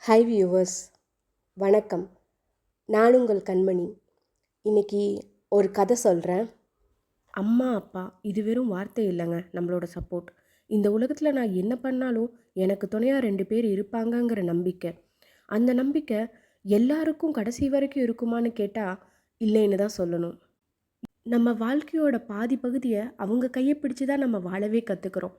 Hi viewers, வணக்கம். நான் உங்கள் கண்மணி. இன்றைக்கி ஒரு கதை சொல்கிறேன். அம்மா அப்பா இது வெறும் வார்த்தை இல்லைங்க, நம்மளோட சப்போர்ட். இந்த உலகத்தில் நான் என்ன பண்ணாலும் எனக்கு துணையாக 2 பேர் இருப்பாங்கங்கிற நம்பிக்கை. அந்த நம்பிக்கை எல்லாருக்கும் கடைசி வரைக்கும் இருக்குமான்னு கேட்டால் இல்லைன்னு தான் சொல்லணும். நம்ம வாழ்க்கையோட பாதி பகுதியை அவங்க கையை பிடிச்சி தான் நம்ம வாழவே கற்றுக்குறோம்.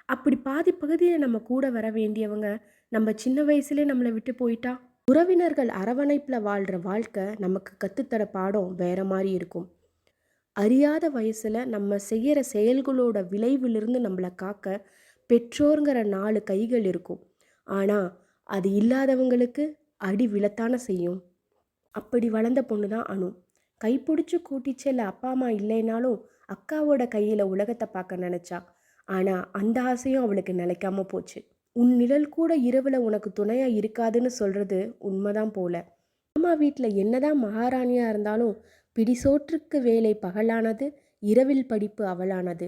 அப்படி பாதி பகுதியை நம்ம கூட வர வேண்டியவங்க நம்ம சின்ன வயசுலேயே நம்மளை விட்டு போயிட்டா, உறவினர்கள் அரவணைப்பில் வாழ்கிற வாழ்க்கை நமக்கு கற்றுத்தர பாடம் வேற மாதிரி இருக்கும். அறியாத வயசில் நம்ம செய்கிற செயல்களோட விளைவிலிருந்து நம்மளை காக்க பெற்றோருங்கிற 4 கைகள் இருக்கும். ஆனால் அது இல்லாதவங்களுக்கு அடி விழத்தான செய்யும். அப்படி வளர்ந்த பொண்ணு தான் அனு. கைப்பிடிச்சு கூட்டிச்செல்ல அப்பா அம்மா இல்லைனாலும் அக்காவோட கையில் உலகத்தை பார்க்க நினச்சா. ஆனால் அந்த ஆசையும் அவளுக்கு நிலைக்காம போச்சு. உன் நிழல் கூட இரவில் உனக்கு துணையாக இருக்காதுன்னு சொல்கிறது உண்மைதான் போல. அம்மா வீட்டில் என்னதான் மகாராணியாக இருந்தாலும் பிடிசோற்றுக்கு வேலை பகலானது, இரவில் படிப்பு அவளானது.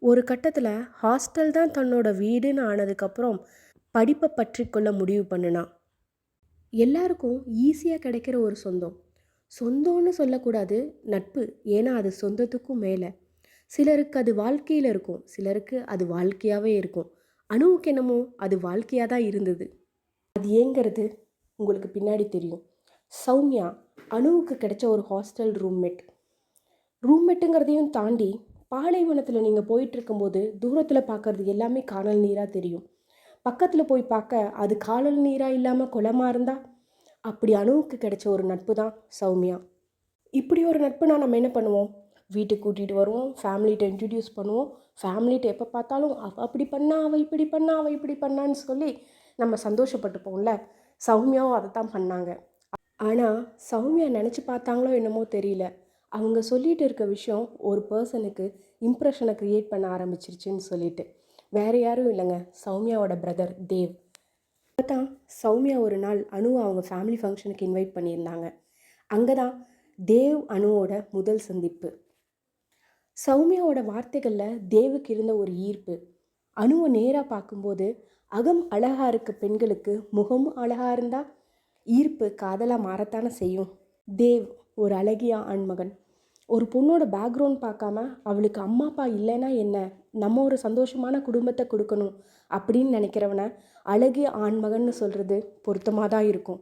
ஒரு கட்டத்தில் ஹாஸ்டல் தான் தன்னோட வீடுன்னு ஆனதுக்கப்புறம் படிப்பை பற்றி கொள்ள முடிவு பண்ணினான். எல்லாருக்கும் ஈஸியாக கிடைக்கிற ஒரு சொந்தம்னு சொல்லக்கூடாது, நட்பு. ஏன்னா அது சொந்தத்துக்கும் மேலே. சிலருக்கு அது வாழ்க்கையில் இருக்கும், சிலருக்கு அது வாழ்க்கையாகவே இருக்கும். அணுவுக்கு என்னமோ அது வாழ்க்கையாக தான் இருந்தது. அது ஏங்கிறது உங்களுக்கு பின்னாடி தெரியும். சௌமியா அணுவுக்கு கிடைச்ச ஒரு ஹாஸ்டல் ரூம்மேட்டுங்கிறதையும் தாண்டி பாலைவனத்தில் நீங்கள் போயிட்டுருக்கும்போது தூரத்தில் பார்க்குறது எல்லாமே காணல் நீராக தெரியும். பக்கத்தில் போய் பார்க்க அது காணல் நீராக இல்லாமல் குளமாக இருந்தால், அப்படி அணுவுக்கு கிடைச்ச ஒரு நட்பு தான் சௌமியா. இப்படி ஒரு நட்புனா நம்ம என்ன பண்ணுவோம்? வீட்டுக்கு கூட்டிகிட்டு வருவோம், ஃபேமிலிகிட்ட இன்ட்ரடியூஸ் பண்ணுவோம். ஃபேமிலிகிட்ட எப்போ பார்த்தாலும் அவள் அப்படி பண்ணா, அவள் இப்படி பண்ணா, அவள் இப்படி பண்ணான்னு சொல்லி நம்ம சந்தோஷப்பட்டுப்போம்ல. சௌமியாவும் அதை தான் பண்ணாங்க. ஆனால் சௌமியா நினச்சி பார்த்தாங்களோ என்னமோ தெரியல, அவங்க சொல்லிகிட்டு இருக்க விஷயம் ஒரு பர்சனுக்கு இம்ப்ரெஷனை க்ரியேட் பண்ண ஆரம்பிச்சிருச்சுன்னு சொல்லிட்டு. வேறு யாரும் இல்லைங்க, சௌமியாவோட பிரதர் தேவ். தான் சௌமியா ஒரு நாள் அணுவை அவங்க ஃபேமிலி ஃபங்க்ஷனுக்கு இன்வைட் பண்ணியிருந்தாங்க. அங்கே தான் தேவ் அணுவோட முதல் சந்திப்பு. சௌமியாவோட வார்த்தைகளில் தேவுக்கு இருந்த ஒரு ஈர்ப்பு. அணுவை நேராக பார்க்கும்போது அகம் அழகாக இருக்க பெண்களுக்கு முகமும் அழகாக இருந்தால் ஈர்ப்பு காதலாக மாறத்தானே செய்யும். தேவ் ஒரு அழகிய ஆண்மகன். ஒரு பொண்ணோட பேக்ரவுண்ட் பார்க்காம அவளுக்கு அம்மா அப்பா இல்லைன்னா என்ன, நம்ம ஒரு சந்தோஷமான குடும்பத்தை கொடுக்கணும் அப்படின்னு நினைக்கிறவனை அழகிய ஆண்மகன்னு சொல்கிறது பொருத்தமாக தான் இருக்கும்.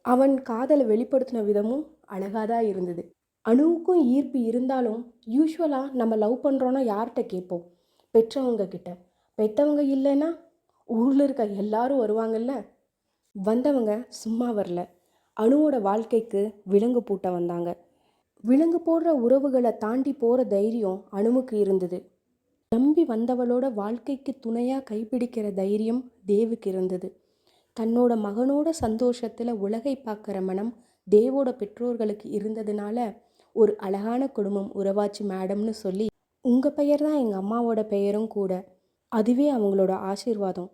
அவன் காதலை வெளிப்படுத்தின விதமும் அழகாக தான் இருந்தது. அணுவுக்கும் ஈர்ப்பு இருந்தாலும் யூஸ்வலாக நம்ம லவ் பண்ணுறோன்னா யார்கிட்ட கேட்போம்? பெற்றவங்க கிட்ட. பெற்றவங்க இல்லைன்னா ஊரில் இருக்க எல்லாரும் வருவாங்கல்ல. வந்தவங்க சும்மா வரல. அணுவோட வாழ்க்கைக்கு விலங்கு பூட்ட வந்தாங்க. விலங்கு போடுற உறவுகளை தாண்டி போகிற தைரியம் அணுவுக்கு இருந்தது. நம்பி வந்தவளோட வாழ்க்கைக்கு துணையாக கைப்பிடிக்கிற தைரியம் தேவுக்கு இருந்தது. தன்னோட மகனோட சந்தோஷத்தில் உலகை பார்க்குற மனம் தேவோட பெற்றோர்களுக்கு இருந்ததுனால ஒரு அழகான குடும்பம் உறவாச்சு மேடம்னு சொல்லி, உங்கள் பெயர் தான் எங்கள் அம்மாவோட பெயரும் கூட. அதுவே அவங்களோட ஆசீர்வாதம்.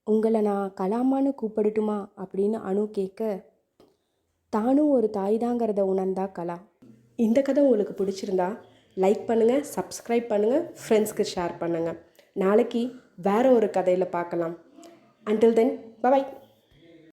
உங்களை நான் கலாமான்னு கூப்பிடட்டுமா அப்படின்னு அணு கேட்க, தானும் ஒரு தாய் தாங்கிறத உணர்ந்தா கலா. இந்த கதை உங்களுக்கு பிடிச்சிருந்தா லைக் பண்ணுங்கள், சப்ஸ்கிரைப் பண்ணுங்கள், ஃப்ரெண்ட்ஸ்க்கு ஷேர் பண்ணுங்கள். நாளைக்கு வேறு ஒரு கதையில் பார்க்கலாம். Until then, by.